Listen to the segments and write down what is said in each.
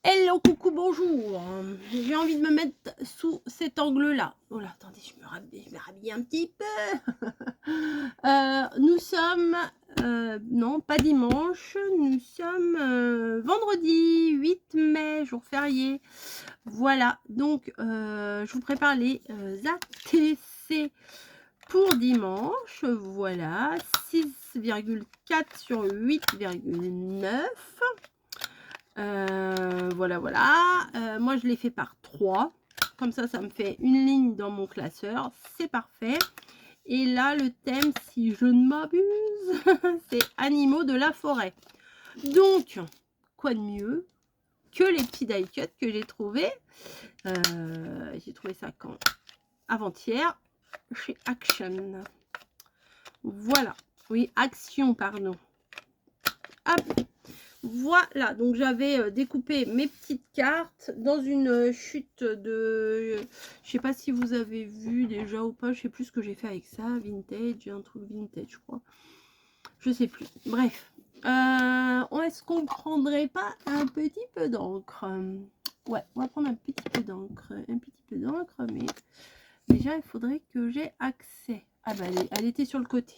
Hello, coucou, bonjour. J'ai envie de me mettre sous cet angle-là. Oh là, attendez, je vais rhabiller un petit peu. Nous sommes, non, pas dimanche, nous sommes vendredi 8 mai, jour férié. Voilà, donc je vous prépare les ATC pour dimanche. Voilà, 6,4 sur 8,9. Voilà. Moi, je l'ai fait par 3. Comme ça me fait une ligne dans mon classeur. C'est parfait. Et là, le thème, si je ne m'abuse, c'est animaux de la forêt. Donc, quoi de mieux que les petits die cut que j'ai trouvé. J'ai trouvé ça quand? Avant-hier, chez Action. Voilà. Oui, Action, pardon. Hop. Voilà, donc j'avais découpé mes petites cartes dans une chute de... Je sais pas si vous avez vu déjà ou pas, je sais plus ce que j'ai fait avec ça, vintage, un truc vintage, je crois. Je sais plus. Bref. Est-ce qu'on prendrait pas un petit peu d'encre? Ouais, on va prendre un petit peu d'encre. Mais déjà, il faudrait que j'ai accès. Ah bah, elle était sur le côté.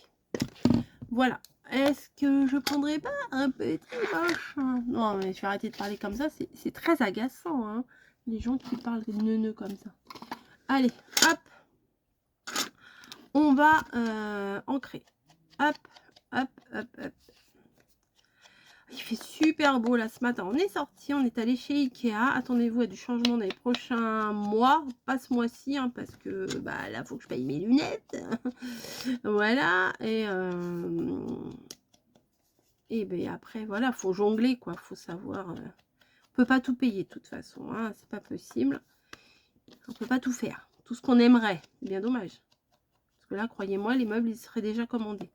Voilà. Est-ce que je prendrais pas un petit machin? Non, mais je vais arrêter de parler comme ça. C'est très agaçant, hein, les gens qui parlent neuneux comme ça. Allez, hop. On va ancrer. Hop. Il fait super beau là ce matin. On est sorti, on est allé chez Ikea. Attendez-vous à du changement dans les prochains mois. Pas ce mois-ci, hein, parce que bah, là, il faut que je paye mes lunettes. Voilà. Et ben après, voilà, faut jongler, quoi. Faut savoir. On peut pas tout payer de toute façon. Hein, c'est pas possible. On peut pas tout faire. Tout ce qu'on aimerait. C'est bien dommage. Parce que là, croyez-moi, les meubles, ils seraient déjà commandés.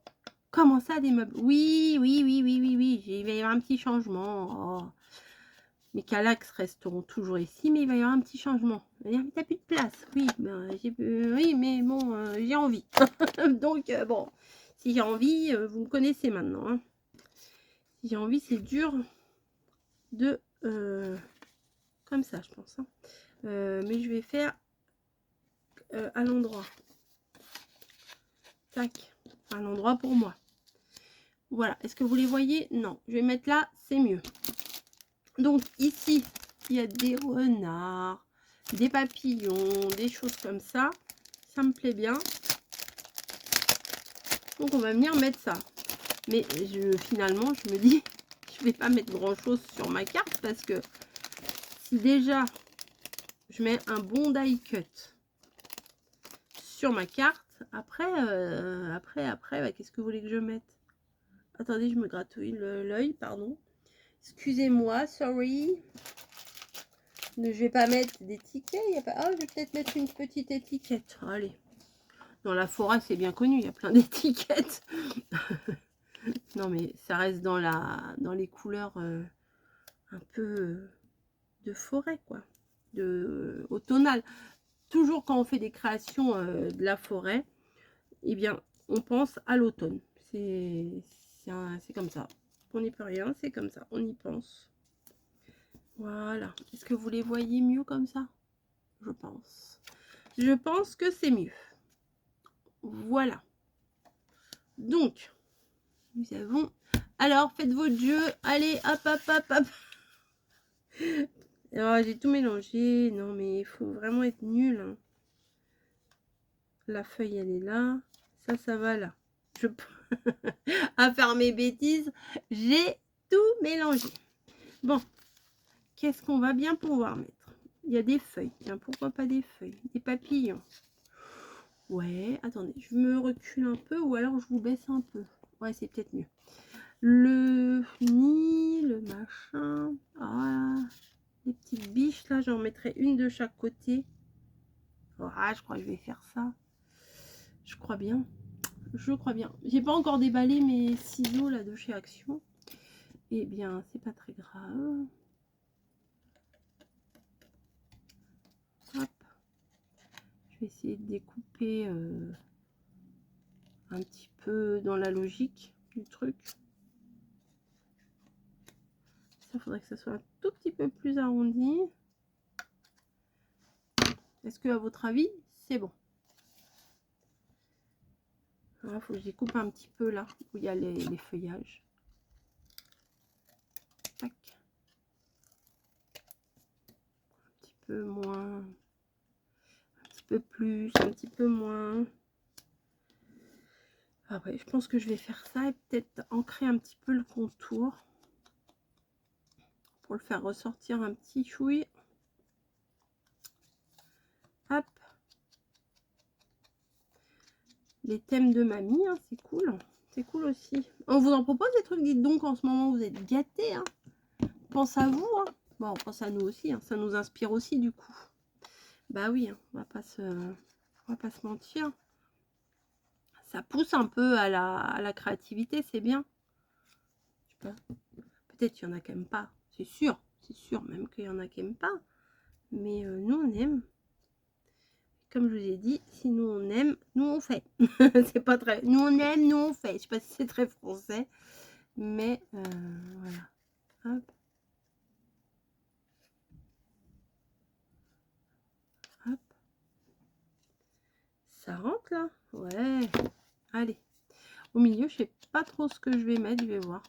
Comment ça, des meubles? Oui. Il va y avoir un petit changement. Oh. Mes calax resteront toujours ici, mais il va y avoir un petit changement. Mais t'as plus de place. Oui, ben, oui, mais bon, j'ai envie. Donc, bon, si j'ai envie, vous me connaissez maintenant. Hein. Si j'ai envie, c'est dur de... comme ça, je pense. Hein. Mais je vais faire à l'endroit. Tac. À l'endroit pour moi. Voilà. Est-ce que vous les voyez? Non. Je vais mettre là, c'est mieux. Donc, ici, il y a des renards, des papillons, des choses comme ça. Ça me plaît bien. Donc, on va venir mettre ça. Mais finalement, je me dis, je vais pas mettre grand-chose sur ma carte parce que si déjà, je mets un bon die cut sur ma carte, après, bah, qu'est-ce que vous voulez que je mette? Attendez, je me gratouille l'œil, pardon. Excusez-moi, sorry. Je vais pas mettre d'étiquette. Il y a pas... Oh, je vais peut-être mettre une petite étiquette. Allez. Dans la forêt, c'est bien connu, il y a plein d'étiquettes. Non, mais ça reste dans les couleurs un peu de forêt, quoi. Automnal. Toujours quand on fait des créations de la forêt, eh bien, on pense à l'automne. C'est comme ça. On n'y peut rien, c'est comme ça. On y pense. Voilà. Est-ce que vous les voyez mieux comme ça? Je pense. Je pense que c'est mieux. Voilà. Donc, nous avons... Alors, faites votre jeu. Allez, hop. Oh, j'ai tout mélangé. Non, mais il faut vraiment être nul. Hein. La feuille, elle est là. Ça va là. À faire mes bêtises, j'ai tout mélangé. Bon, qu'est-ce qu'on va bien pouvoir mettre? Il y a des feuilles. Tiens, pourquoi pas des feuilles? Des papillons. Ouais, attendez, je me recule un peu ou alors je vous baisse un peu. Ouais, c'est peut-être mieux. Le nid, le machin. Ah, les petites biches là, j'en mettrai une de chaque côté. Ah, je crois que je vais faire ça. Je crois bien. J'ai pas encore déballé mes ciseaux là de chez Action. Eh bien, c'est pas très grave. Hop. Je vais essayer de découper un petit peu dans la logique du truc. Ça, faudrait que ça soit un tout petit peu plus arrondi. Est-ce que, à votre avis, c'est bon? Il faut que je découpe un petit peu là, où il y a les feuillages. Tac. Un petit peu moins. Un petit peu plus, un petit peu moins. Ah ouais, je pense que je vais faire ça et peut-être ancrer un petit peu le contour. Pour le faire ressortir un petit chouille. Hop. Les thèmes de mamie, hein, c'est cool. C'est cool aussi. On vous en propose des trucs, dites donc, en ce moment, vous êtes gâtés. Hein. Pense à vous. Hein. Bon, on pense à nous aussi. Hein. Ça nous inspire aussi, du coup. Bah oui, hein, on va pas se mentir. Ça pousse un peu à la créativité, c'est bien. Je sais pas. Peut-être qu'il y en a qui n'aiment pas. C'est sûr même qu'il y en a qui n'aiment pas. Mais nous, on aime. Comme je vous ai dit, si nous on aime, nous on fait. C'est pas très... Nous on aime, nous on fait. Je sais pas si c'est très français. Mais voilà. Hop. Hop. Ça rentre là? Ouais. Allez. Au milieu, je sais pas trop ce que je vais mettre. Je vais voir.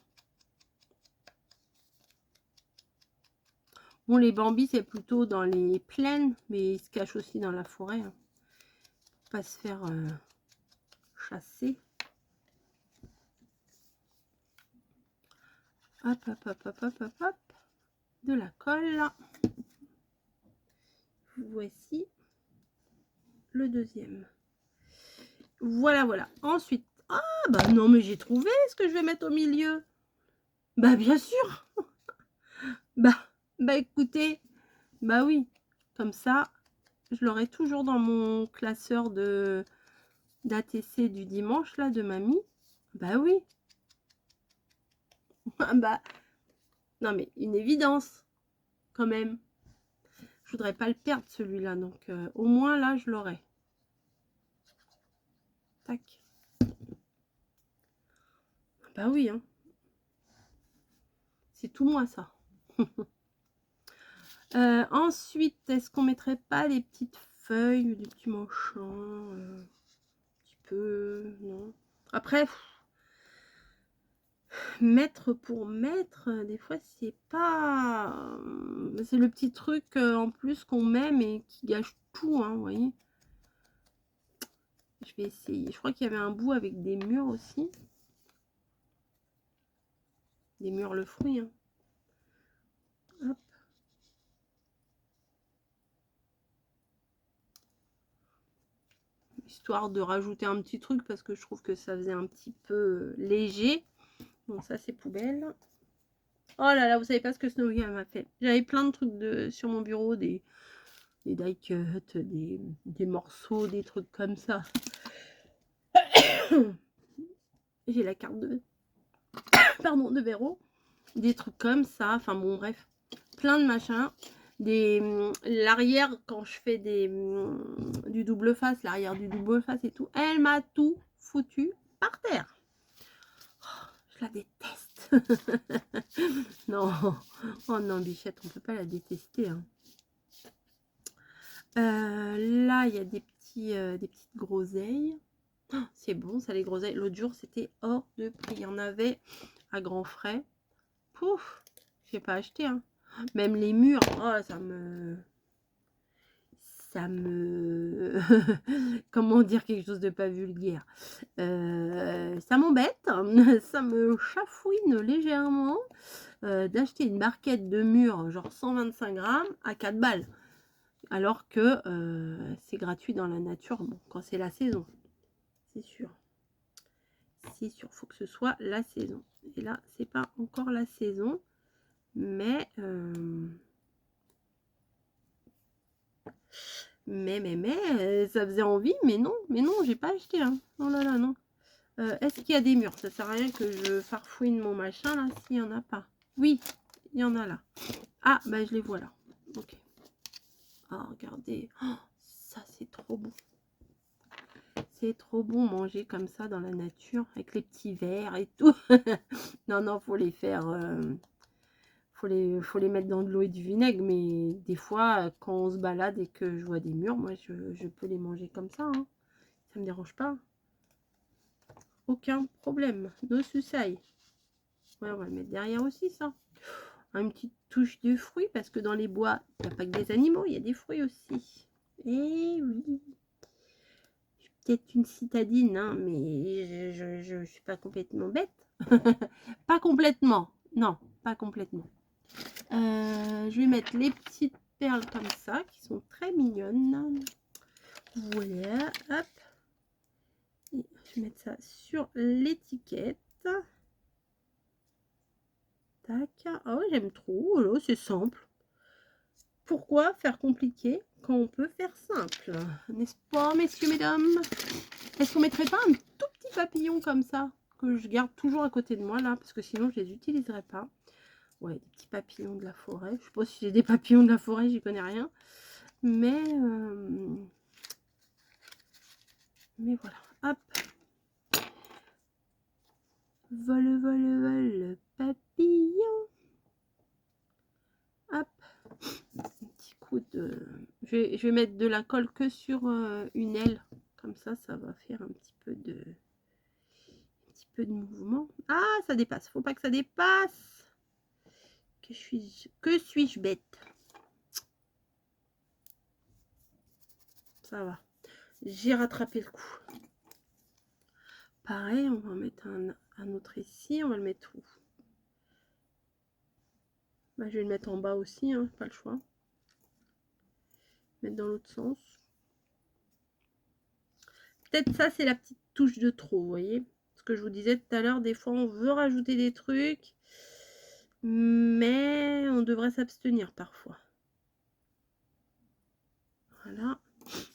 Bon, les bambis, c'est plutôt dans les plaines. Mais ils se cachent aussi dans la forêt. Hein. Pour pas se faire chasser. Hop, hop, hop, hop, hop, hop, hop. De la colle. Voici le deuxième. Voilà, voilà. Ensuite, ah bah non, mais j'ai trouvé ce que je vais mettre au milieu. Bah bien sûr. Bah écoutez, bah oui. Comme ça, je l'aurai toujours dans mon classeur de d'ATC du dimanche, là, de mamie. Bah oui. Bah, non mais, une évidence, quand même. Je voudrais pas le perdre, celui-là. Donc, au moins, là, je l'aurai. Tac. Bah oui, hein. C'est tout moi, ça. Ensuite, est-ce qu'on mettrait pas des petites feuilles, des petits manchons un petit peu, non. Après, mettre pour mettre, des fois, c'est pas... C'est le petit truc en plus qu'on met, mais qui gâche tout, hein, vous voyez. Je vais essayer. Je crois qu'il y avait un bout avec des murs aussi. Des murs le fruit, hein. Hop. Histoire de rajouter un petit truc parce que je trouve que ça faisait un petit peu léger. Bon, ça c'est poubelle. Oh là là, vous savez pas ce que Snowy m'a fait. J'avais plein de trucs sur mon bureau, des die cuts, des morceaux, des trucs comme ça. J'ai la carte de pardon, de Véro. Des trucs comme ça. Enfin bon, bref. Plein de machins. L'arrière, quand je fais du double face, l'arrière du double face et tout, elle m'a tout foutu par terre. Oh, je la déteste. Non. Oh non, Bichette, on peut pas la détester. Hein. Là, il y a des petites groseilles. Oh, c'est bon, ça, les groseilles. L'autre jour, c'était hors de prix. Il y en avait à grands frais. Pouf, j'ai pas acheté. Hein. Même les murs, oh, ça me... Comment dire quelque chose de pas vulgaire, ça m'embête, ça me chafouine légèrement d'acheter une barquette de murs genre 125 grammes à 4 balles alors que c'est gratuit dans la nature, bon, quand c'est la saison, c'est sûr, faut que ce soit la saison, et là c'est pas encore la saison, mais ça faisait envie, mais non, j'ai pas acheté. Hein. Oh là là, non. Est-ce qu'il y a des murs? Ça sert à rien que je farfouine mon machin là, s'il n'y en a pas. Oui, il y en a là. Ah, bah je les vois là. Ok. Oh, regardez. Oh, ça, c'est trop bon. C'est trop bon manger comme ça dans la nature, avec les petits verres et tout. Non, non, faut les faire faut les mettre dans de l'eau et du vinaigre, mais des fois, quand on se balade et que je vois des mûres, moi, je peux les manger comme ça, hein. Ça me dérange pas. Aucun problème. No souci. Ouais, on va le mettre derrière aussi, ça. Une petite touche de fruits, parce que dans les bois, il n'y a pas que des animaux, il y a des fruits aussi. Et oui. Je suis peut-être une citadine, hein, mais je suis pas complètement bête. Pas complètement. Non, pas complètement. Je vais mettre les petites perles comme ça, qui sont très mignonnes. Voilà, hop. Et je vais mettre ça sur l'étiquette. Tac. Oh, j'aime trop. Oh, c'est simple. Pourquoi faire compliqué quand on peut faire simple? N'est-ce pas, messieurs, mesdames? Est-ce qu'on mettrait pas un tout petit papillon comme ça, que je garde toujours à côté de moi, là, parce que sinon, je les utiliserai pas. Ouais, des petits papillons de la forêt. Je sais pas si j'ai des papillons de la forêt, j'y connais rien. Mais voilà. Hop. Vol, vol, vol, papillon. Hop. Un petit coup de... Je vais mettre de la colle que sur une aile. Comme ça va faire un petit peu de mouvement. Ah, ça dépasse. Faut pas que ça dépasse. Que suis-je bête? Ça va. J'ai rattrapé le coup. Pareil, on va mettre un autre ici. On va le mettre où? Bah, je vais le mettre en bas aussi, hein, pas le choix. Mettre dans l'autre sens. Peut-être ça, c'est la petite touche de trop, vous voyez? Ce que je vous disais tout à l'heure, des fois, on veut rajouter des trucs, mais on devrait s'abstenir parfois. Voilà.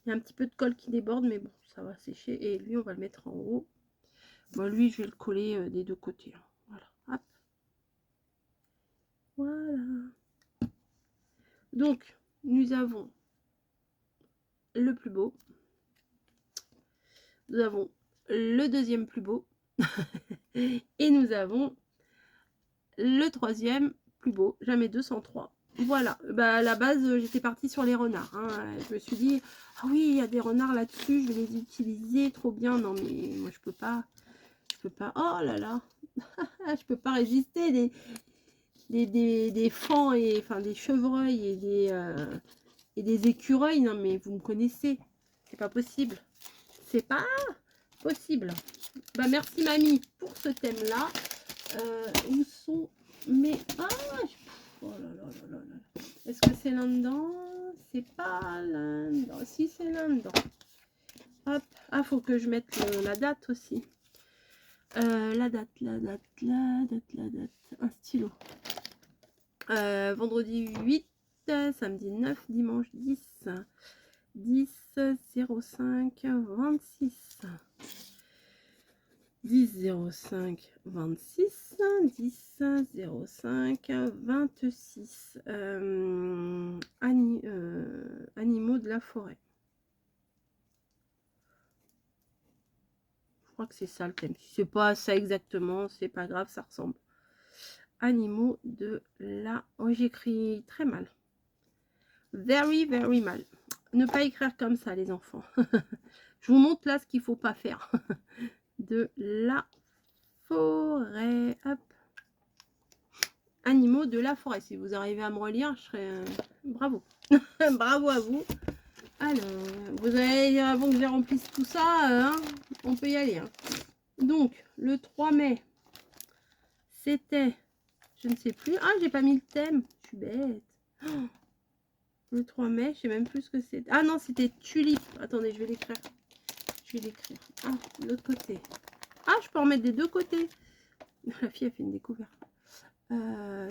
Il y a un petit peu de colle qui déborde, mais bon, ça va sécher. Et lui, on va le mettre en haut. Bon, lui, je vais le coller des deux côtés. Voilà. Hop. Voilà. Donc, nous avons le plus beau. Nous avons le deuxième plus beau. Et nous avons le troisième plus beau. Jamais 203. Voilà. Bah, à la base, j'étais partie sur les renards. Hein. Je me suis dit, ah oui, il y a des renards là-dessus, je vais les utiliser. Trop bien. Non, mais moi, je peux pas. Je peux pas. Oh là là. Je peux pas résister. Des fans, et enfin des chevreuils et des écureuils. Non, mais vous me connaissez. C'est pas possible. C'est pas possible. Bah, merci, mamie, pour ce thème-là. Où sont mes... Ah, oh là là là là là. Est-ce que c'est là-dedans? C'est pas là-dedans. Si, c'est là-dedans. Hop. Ah, faut que je mette la date aussi. La date. Un stylo. Vendredi 8, samedi 9, dimanche 10. 10-05 26. 10-05 26. 10-05 26. Animaux de la forêt. Je crois que c'est ça le thème. Si c'est pas ça exactement, c'est pas grave, ça ressemble. Animaux de la... Oh, j'écris très mal. Very, very mal. Ne pas écrire comme ça, les enfants. Je vous montre là ce qu'il ne faut pas faire. De la forêt. Hop. Animaux de la forêt. Si vous arrivez à me relire, je serais... bravo. Bravo à vous. Alors, vous avez, avant que je remplisse tout ça, hein, on peut y aller. Hein. Donc, le 3 mai, c'était... Je ne sais plus. Ah, j'ai pas mis le thème. Je suis bête. Oh, le 3 mai, je sais même plus ce que c'est. Ah non, c'était tulipe. Attendez, je vais l'écrire. Je vais l'écrire. Ah, de l'autre côté. Ah, je peux en mettre des deux côtés. La fille a fait une découverte.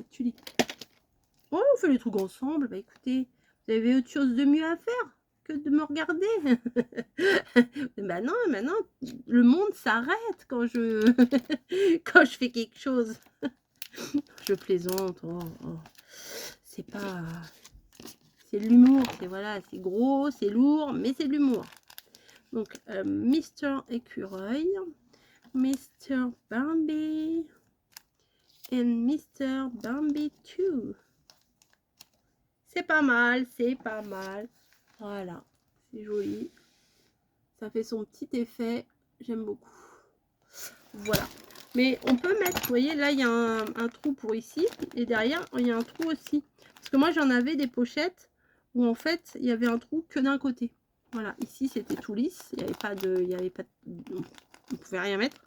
Tulipe. Oh, on fait les trucs ensemble. Bah écoutez, vous avez autre chose de mieux à faire que de me regarder. Bah non, maintenant, le monde s'arrête quand je quand je fais quelque chose. Je plaisante. Oh, oh. C'est pas... C'est de l'humour. C'est voilà, c'est gros, c'est lourd, mais c'est de l'humour. Donc, Mister Écureuil, Mister Bambi, and Mr. Bambi 2. C'est pas mal, c'est pas mal. Voilà, c'est joli. Ça fait son petit effet. J'aime beaucoup. Voilà. Mais on peut mettre, vous voyez, là, il y a un trou pour ici. Et derrière, il y a un trou aussi. Parce que moi, j'en avais des pochettes où, en fait, il y avait un trou que d'un côté. Voilà. Ici, c'était tout lisse. Il n'y avait pas de... on pouvait rien mettre.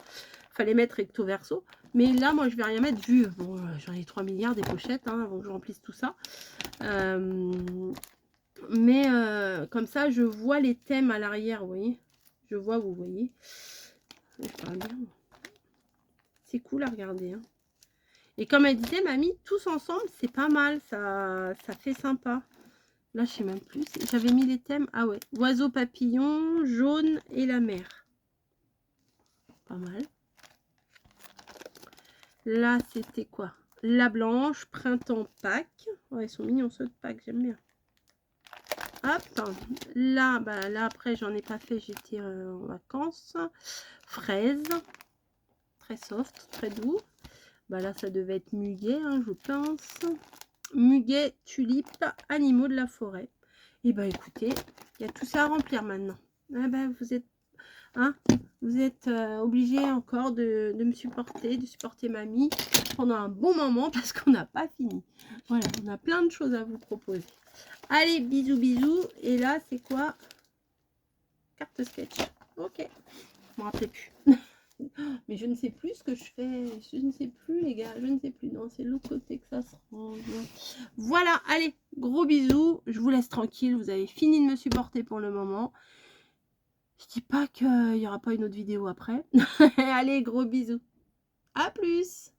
Il fallait mettre recto verso. Mais là, moi, je vais rien mettre vu... Bon, j'en ai 3 milliards des pochettes, hein, avant que je remplisse tout ça. Mais comme ça, je vois les thèmes à l'arrière, vous voyez. Je vois, vous voyez. Je parle bien. C'est cool à regarder. Hein. Et comme elle disait, mamie, tous ensemble, c'est pas mal. Ça fait sympa. Là, je sais même plus. J'avais mis les thèmes. Ah ouais. Oiseau, papillon, jaune et la mer. Pas mal. Là, c'était quoi? La blanche, printemps, Pâques. Ouais, ils sont mignons ceux de Pâques, j'aime bien. Hop. Là, bah, là après, j'en ai pas fait. J'étais en vacances. Fraise. Très soft, très doux. Bah là, ça devait être muguet, hein, je pense. Muguet, tulipe, animaux de la forêt. Et bah écoutez, il y a tout ça à remplir maintenant. Ah bah, vous êtes obligé encore de me supporter, de supporter mamie pendant un bon moment parce qu'on n'a pas fini. Voilà, on a plein de choses à vous proposer. Allez, bisous, bisous. Et là, c'est quoi? Carte sketch. Ok. Je me rappelais plus. Mais je ne sais plus ce que je fais. Je ne sais plus, les gars. Je ne sais plus. Non, c'est l'autre côté que ça se range. Voilà. Allez, gros bisous. Je vous laisse tranquille. Vous avez fini de me supporter pour le moment. Je dis pas qu'il n'y aura pas une autre vidéo après. Allez, gros bisous. À plus.